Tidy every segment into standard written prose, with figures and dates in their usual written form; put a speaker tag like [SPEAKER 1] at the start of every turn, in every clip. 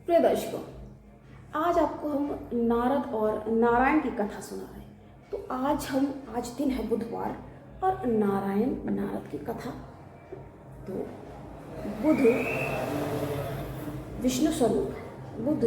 [SPEAKER 1] प्रिय दर्शकों, आज आपको हम नारद और नारायण की कथा सुना रहे हैं। तो आज दिन है बुधवार और नारायण नारद की कथा। तो बुध विष्णु स्वरूप है, बुध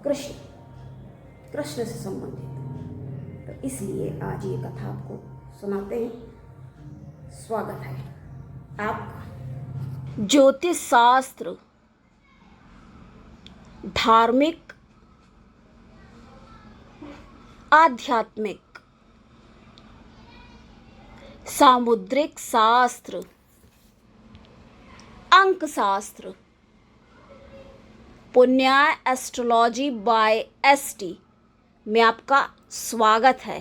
[SPEAKER 1] कृष्ण से संबंधित। तो इसलिए आज ये कथा आपको सुनाते हैं। स्वागत है आपका। ज्योतिष शास्त्र, धार्मिक, आध्यात्मिक, सामुद्रिक शास्त्र, अंक शास्त्र, पुण्या एस्ट्रोलॉजी बाय एसटी में आपका स्वागत है।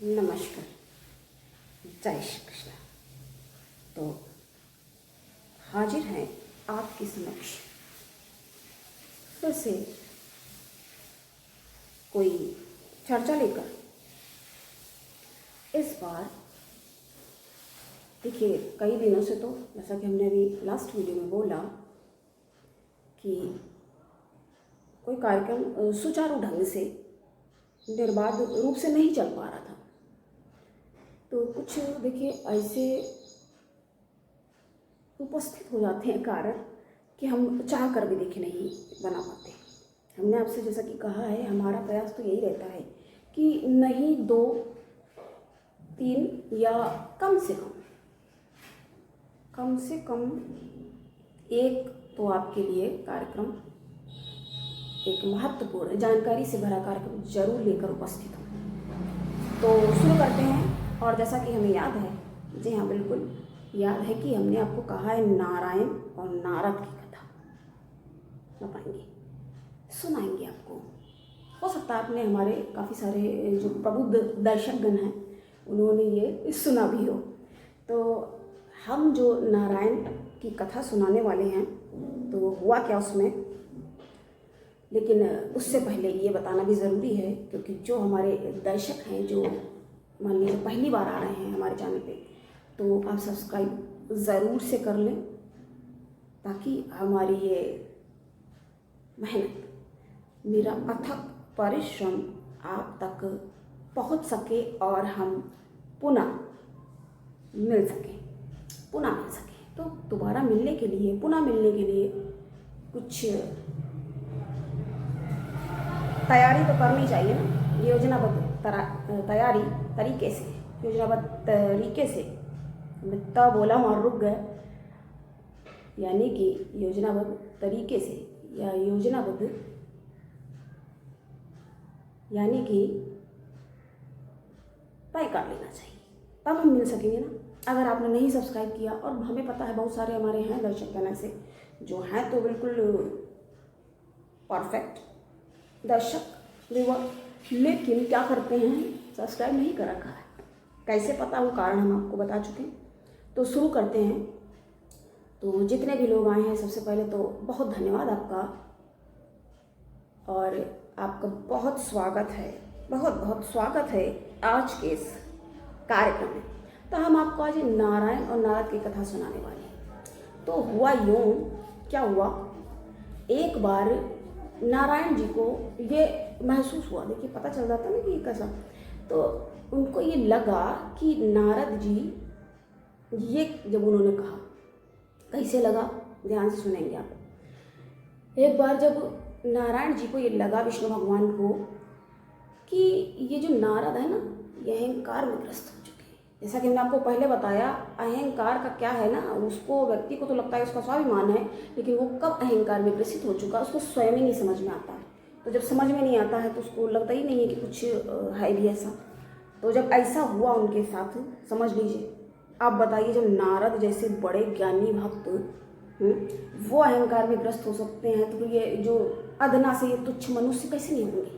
[SPEAKER 1] नमस्कार, जय श्री कृष्ण। तो हाजिर हैं आपके समक्ष फिर से कोई चर्चा लेकर। इस बार देखिए, कई दिनों से तो जैसा कि हमने अभी लास्ट वीडियो में बोला कि कोई कार्यक्रम सुचारू ढंग से निर्बाध रूप से नहीं चल पा रहा था। तो कुछ देखिए ऐसे उपस्थित हो जाते हैं कारण कि हम चाह कर भी देखिए नहीं बना पाते। हमने आपसे जैसा कि कहा है, हमारा प्रयास तो यही रहता है कि नहीं 2, 3 या कम से कम एक तो आपके लिए कार्यक्रम, एक महत्वपूर्ण जानकारी से भरा कार्यक्रम जरूर लेकर उपस्थित हो। तो शुरू करते हैं। और जैसा कि हमें याद है, जी हाँ बिल्कुल याद है कि हमने आपको कहा है नारायण और नारद की कथा बताएंगे, सुनाएंगे आपको। हो सकता है आपने हमारे काफ़ी सारे जो प्रबुद्ध दर्शकगण हैं उन्होंने ये सुना भी हो। तो हम जो नारायण की कथा सुनाने वाले हैं, तो हुआ क्या उसमें, लेकिन उससे पहले ये बताना भी ज़रूरी है क्योंकि जो हमारे दर्शक हैं, जो मान लीजिए पहली बार आ रहे हैं हमारे चैनल पे, तो आप सब्सक्राइब ज़रूर से कर लें ताकि हमारी ये मेहनत, मेरा अथक परिश्रम आप तक पहुंच सके और हम पुनः मिल सके। तो दोबारा मिलने के लिए, पुनः मिलने के लिए कुछ तैयारी तो करनी चाहिए ना, योजनाबद्ध तरीके से। मैं तब बोला हूँ और रुक गए, यानी कि योजनाबद्ध तरीके से या योजनाबद्ध यानी कि तय कर लेना चाहिए, तब हम मिल सकेंगे ना। अगर आपने नहीं सब्सक्राइब किया, और हमें पता है बहुत सारे हमारे हैं दर्शक कहने से जो हैं तो बिल्कुल परफेक्ट दर्शक विवा, लेकिन क्या करते हैं, सब्सक्राइब नहीं कर रखा है। कैसे पता, वो कारण हम आपको बता चुके हैं। तो शुरू करते हैं। तो जितने भी लोग आए हैं, सबसे पहले तो बहुत धन्यवाद आपका, और आपका बहुत स्वागत है, बहुत स्वागत है आज के इस कार्यक्रम में। तो हम आपको आज नारायण और नारद की कथा सुनाने वाले हैं। तो हुआ यूँ, क्या हुआ, एक बार नारायण जी को ये महसूस हुआ, देखिए पता चल जाता ना कि कैसा, तो उनको ये लगा कि नारद जी, ये जब उन्होंने कहा, कैसे लगा ध्यान से सुनेंगे आप। एक बार जब नारायण जी को ये लगा, विष्णु भगवान को, कि ये जो नारद है ना, ये अहंकार में ग्रस्त हो चुके हैं। जैसा कि मैंने आपको पहले बताया, अहंकार का क्या है ना, उसको, व्यक्ति को तो लगता है उसका स्वाभिमान है, लेकिन वो कब अहंकार में ग्रसित हो चुका उसको स्वयं ही नहीं समझ में आता है। तो जब समझ में नहीं आता है तो उसको लगता ही नहीं है कि कुछ है भी ऐसा। तो जब ऐसा हुआ उनके साथ, समझ लीजिए, आप बताइए, जब नारद जैसे बड़े ज्ञानी भक्त वो अहंकार में ग्रस्त हो सकते हैं, तो ये जो अदना से ये तुच्छ मनुष्य कैसे नहीं होंगे,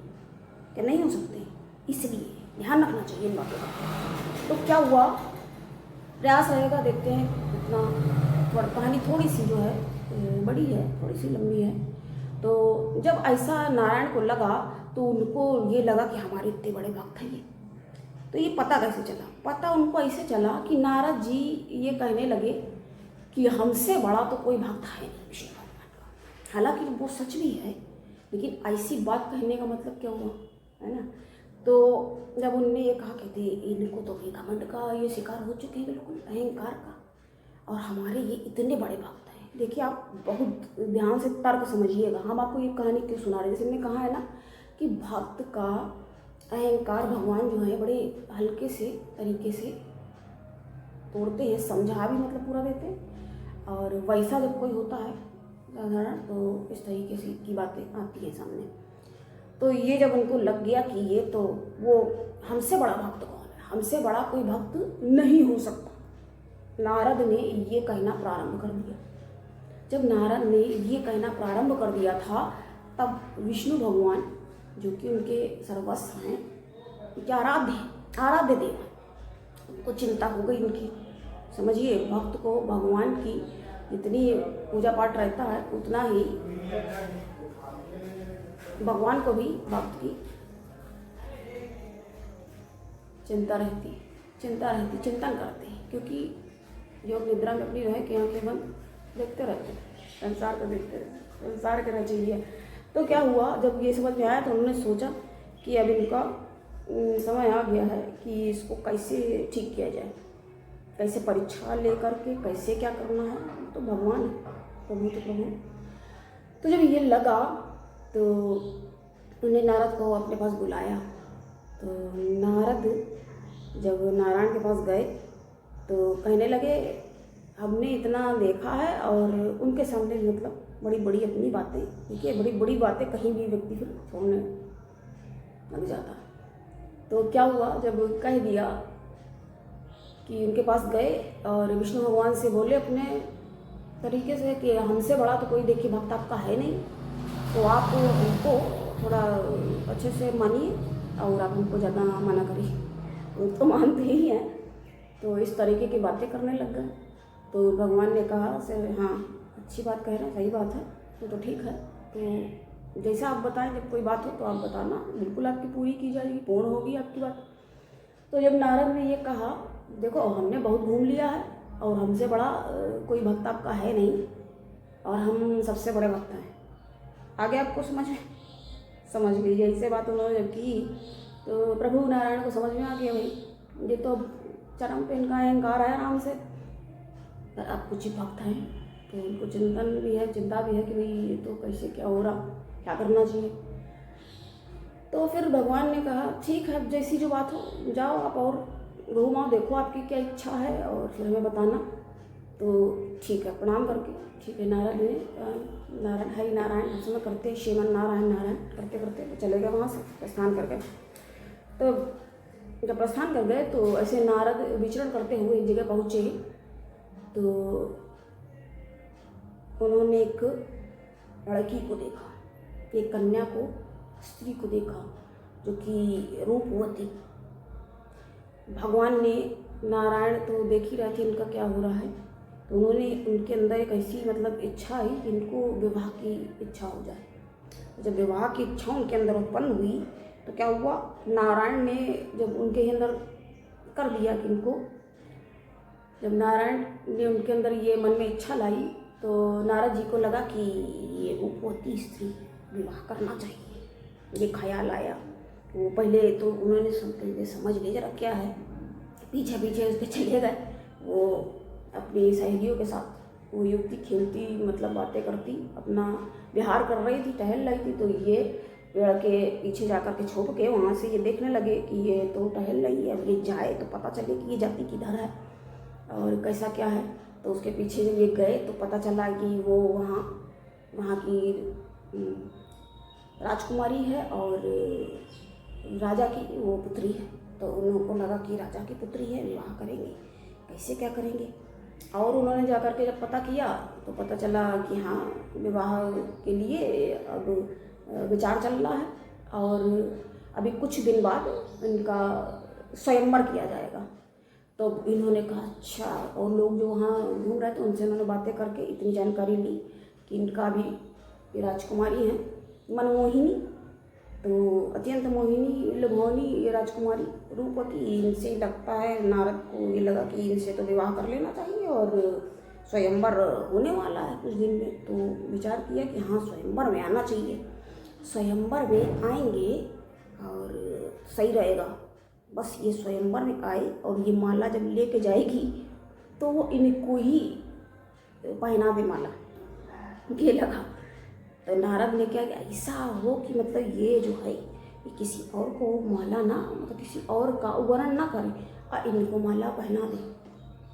[SPEAKER 1] क्या नहीं हो सकते? इसलिए ध्यान रखना चाहिए इन बातों का। तो क्या हुआ, प्रयास रहेगा, देखते हैं इतना। कहानी थोड़ी सी जो है बड़ी है, थोड़ी सी लंबी है। तो जब ऐसा नारायण को लगा तो उनको ये लगा कि हमारे इतने बड़े भक्त हैं ये। तो ये पता कैसे चला? पता उनको ऐसे चला कि नारद जी ये कहने लगे कि हमसे बड़ा तो कोई भक्त है नहीं विष्णु भगवान का। हालांकि वो सच भी है, लेकिन ऐसी बात कहने का मतलब क्या हुआ, है ना। तो जब उनने ये कहा कहते इनको तो भी घमंड का ये शिकार हो चुके हैं, बिल्कुल अहंकार का, और हमारे ये इतने बड़े भक्त हैं। देखिए आप बहुत ध्यान से तर्क समझिएगा। हम आपको ये कहानी क्यों सुना रहे हैं? जैसे हमने कहा है ना कि भक्त का अहंकार भगवान जो है बड़े हल्के से तरीके से तोड़ते हैं, समझा भी मतलब पूरा देते हैं। और वैसा जब कोई होता है साधारण तो इस तरीके से की बातें आती हैं सामने। तो ये जब उनको लग गया कि ये तो वो हमसे बड़ा भक्त कौन है, हमसे बड़ा कोई भक्त नहीं हो सकता, नारद ने ये कहना प्रारंभ कर दिया। जब नारद ने ये कहना प्रारंभ कर दिया था तब विष्णु भगवान जो कि उनके सर्वस्व हैं, उनके आराध्य देव, उनको चिंता हो गई उनकी। समझिए भक्त को भगवान की जितनी पूजा पाठ रहता है उतना ही भगवान को भी भक्त की चिंता रहती, चिंतन करते हैं। क्योंकि योग निद्रा में अपनी रह के आंखें बंद देखते रहते हैं, संसार को देखते रहते, संसार के रह चाहिए। तो क्या हुआ, जब ये समझ में आया तो उन्होंने सोचा कि अब इनका समय आ गया है कि इसको कैसे ठीक किया जाए, कैसे परीक्षा लेकर के कैसे क्या करना है। तो भगवान प्रभु तो प्रभु। तो जब ये लगा तो उन्हें नारद को अपने पास बुलाया। तो नारद जब नारायण के पास गए तो कहने लगे हमने इतना देखा है, और उनके सामने मतलब बड़ी बड़ी अपनी बातें, देखिए बड़ी बड़ी बातें कहीं भी व्यक्ति फिर छोड़ने लग जाता। तो क्या हुआ, जब कह दिया कि उनके पास गए और विष्णु भगवान से बोले अपने तरीके से कि हमसे बड़ा तो कोई देखिए भक्त आपका है नहीं, तो आप उनको थोड़ा अच्छे से मानिए और आप उनको ज़्यादा मना करिए, वो तो मानते ही हैं। तो इस तरीके की बातें करने लग गए। तो भगवान ने कहा से हाँ अच्छी बात कह रहे हैं, सही बात है, तो ठीक है। तो जैसा आप बताएं, जब कोई बात हो तो आप बताना, बिल्कुल आपकी पूरी की जाएगी, पूर्ण होगी आपकी बात। तो जब नारद ने ये कहा देखो हमने बहुत घूम लिया है और हमसे बड़ा कोई भक्त आपका है नहीं, और हम सबसे बड़े भक्त हैं। आगे आपको समझ लीजिए। ऐसे बात उन्होंने जब की तो प्रभु नारायण को समझ में आ गया भाई ये तो चरम पे इनका अहंकार है आराम से, पर आप कुछ ही भक्त हैं। तो उनको चिंतन भी है, चिंता भी है कि भाई ये तो कैसे क्या हो रहा, क्या करना चाहिए। तो फिर भगवान ने कहा ठीक है जैसी जो बात हो, जाओ आप और घूम आओ, देखो आपकी क्या इच्छा है और फिर हमें बताना। तो ठीक है, प्रणाम करके ठीक है नारद ने नारायण हरि नारायण हर्षण करते श्रीमन नारायण नारायण करते करते तो चले गए वहाँ से, प्रस्थान कर गए। तो जब प्रस्थान कर गए तो ऐसे नारद विचरण करते हुए एक जगह पहुँचे। तो उन्होंने एक लड़की को देखा, एक कन्या को, स्त्री को देखा जो कि रूपवती। भगवान ने नारायण तो देख ही रहे थे इनका क्या हो रहा है, तो उन्होंने उनके अंदर एक ऐसी मतलब इच्छा आई कि इनको विवाह की इच्छा हो जाए। जब विवाह की इच्छा उनके अंदर उत्पन्न हुई तो क्या हुआ, नारायण ने जब उनके अंदर कर दिया कि इनको, जब नारायण ने उनके अंदर ये मन में इच्छा लाई तो नारद जी को लगा कि ये रूपवती स्त्री विवाह करना चाहिए, ये ख्याल आया। वो पहले तो उन्होंने समझ ले जरा क्या है, पीछे पीछे उसके चले गए। वो अपनी सहेलियों के साथ वो युवती खेलती मतलब बातें करती, अपना विहार कर रही थी, टहल रही थी। तो ये पेड़ के पीछे जाकर के छुप के वहाँ से ये देखने लगे कि ये तो टहल रही है, अब ये जाए तो पता चले कि ये जाति किधर है और कैसा क्या है। तो उसके पीछे जब ये गए तो पता चला कि वो वहाँ की राजकुमारी है और राजा की वो पुत्री है। तो उनको लगा कि राजा की पुत्री है, विवाह करेंगे, कैसे क्या करेंगे। और उन्होंने जा कर के जब पता किया तो पता चला कि हाँ विवाह के लिए अब विचार चल रहा है और अभी कुछ दिन बाद इनका स्वयंवर किया जाएगा। तो इन्होंने कहा अच्छा, और लोग जो वहाँ घूम रहे थे उनसे उन्होंने बातें करके इतनी जानकारी ली कि इनका भी ये राजकुमारी हैं मनमोहिनी, तो अत्यंत मोहिनी लुभावनी ये राजकुमारी रूपवती, इनसे लगता है नारद को ये लगा कि इनसे तो विवाह कर लेना चाहिए और स्वयंवर होने वाला है कुछ दिन में। तो विचार किया कि हाँ स्वयंवर में आना चाहिए, स्वयंवर में आएंगे और सही रहेगा। बस ये स्वयंवर में आए और ये माला जब लेके जाएगी तो वो इनको ही पहना दे माला, ये लगा। तो नारद ने क्या कि ऐसा हो कि मतलब ये जो है ये किसी और को माला ना, मतलब किसी और का वर्ण ना करे और इनको माला पहना दे।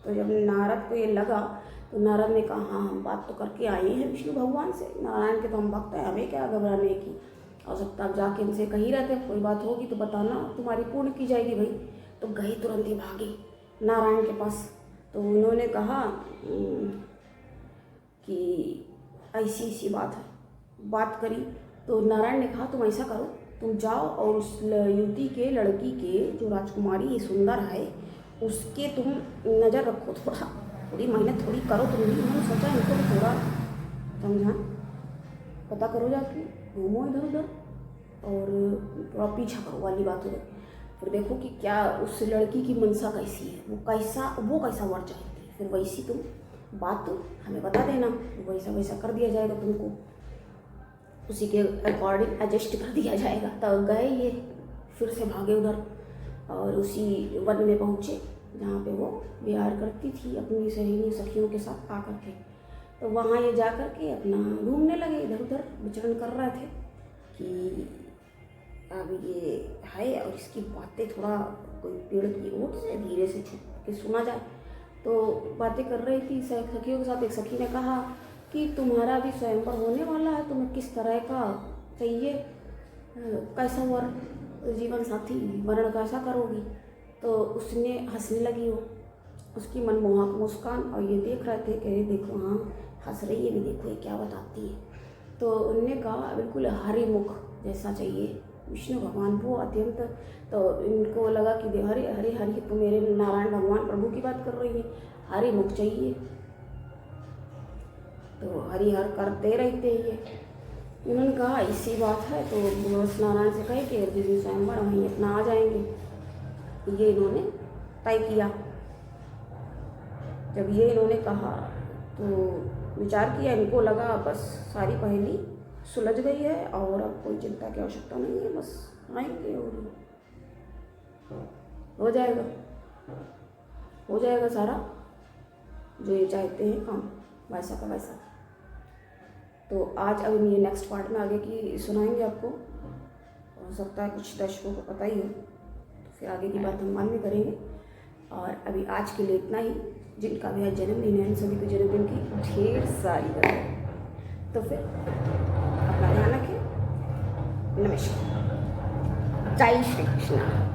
[SPEAKER 1] तो जब नारद को ये लगा तो नारद ने कहा हाँ हम बात तो करके आए हैं विष्णु भगवान से, नारायण के तो हम भक्त हैं, हमें क्या घबराने की आवश्यकता। आप जाके इनसे कहीं रहते कोई बात होगी तो बताना, तुम्हारी पूर्ण की जाएगी भाई। तो गए तुरंत ही भागे नारायण के पास। तो उन्होंने कहा कि ऐसी ऐसी बात है, बात करी। तो नारायण ने कहा तुम ऐसा करो, तुम जाओ और उस युवती के लड़की के जो राजकुमारी सुंदर है उसके तुम नज़र रखो, थोड़ी मेहनत थोड़ी करो तुम भी। उन्होंने सोचा इनको भी थोड़ा समझा, पता करो जाके, घूमो इधर उधर और थोड़ा पीछा करो वाली बात हो गई। फिर देखो कि क्या उस लड़की की मनसा कैसी है, वो कैसा वर चाहती है, फिर वैसी तुम बात तो हमें बता देना, वैसा वैसा कर दिया जाएगा, तुमको उसी के अकॉर्डिंग एडजस्ट कर दिया जाएगा। तब गए ये, फिर से भागे उधर और उसी वन में पहुँचे जहाँ पे वो विहार करती थी अपनी सहेली सखियों के साथ आकर के। तो वहाँ ये जा कर के अपना घूमने लगे, इधर उधर विचरण कर रहे थे कि अब ये है और इसकी बातें थोड़ा कोई पेड़ की ओट से धीरे से छुप के सुना जाए। तो बातें कर रही थी सखियों के साथ। एक सखी ने कहा कि तुम्हारा भी स्वयंवर होने वाला है, तुम्हें किस तरह का चाहिए, कैसा वर जीवन साथी वर्ण कैसा करोगी। तो उसने हंसने लगी, वो उसकी मनमोहक मुस्कान, और ये देख रहे थे कि देखो हाँ हंस रही है भी, देखो ये क्या बताती है। तो उनने कहा बिल्कुल हरि मुख जैसा चाहिए विष्णु भगवान को अत्यंत। तो इनको लगा कि हरे हरे हरि तो मेरे नारायण भगवान प्रभु की बात कर रही है, हरि मुख चाहिए। तो हरिहर करते रहते ये। उन्होंने कहा ऐसी बात है तो नारायण से कहे कि जिस दिन स्वयंवर वहीं अपना आ जाएंगे। ये इन्होंने तय किया। जब ये इन्होंने कहा तो विचार किया, इनको लगा बस सारी पहेली सुलझ गई है और अब कोई चिंता की आवश्यकता नहीं है, बस आएंगे और हो जाएगा सारा जो ये चाहते हैं काम वैसा का वैसा। तो आज अब ये नेक्स्ट पार्ट में आगे की सुनाएंगे आपको। हो सकता है कुछ दर्शकों को पता ही हो, तो फिर आगे की बात हम बाद में करेंगे। और अभी आज के लिए इतना ही। जिनका भी आज जन्मदिन है उन सभी को जन्मदिन की ढेर सारी बधाई। तो फिर अपना ध्यान रखें। नमस्कार, जय श्री कृष्ण।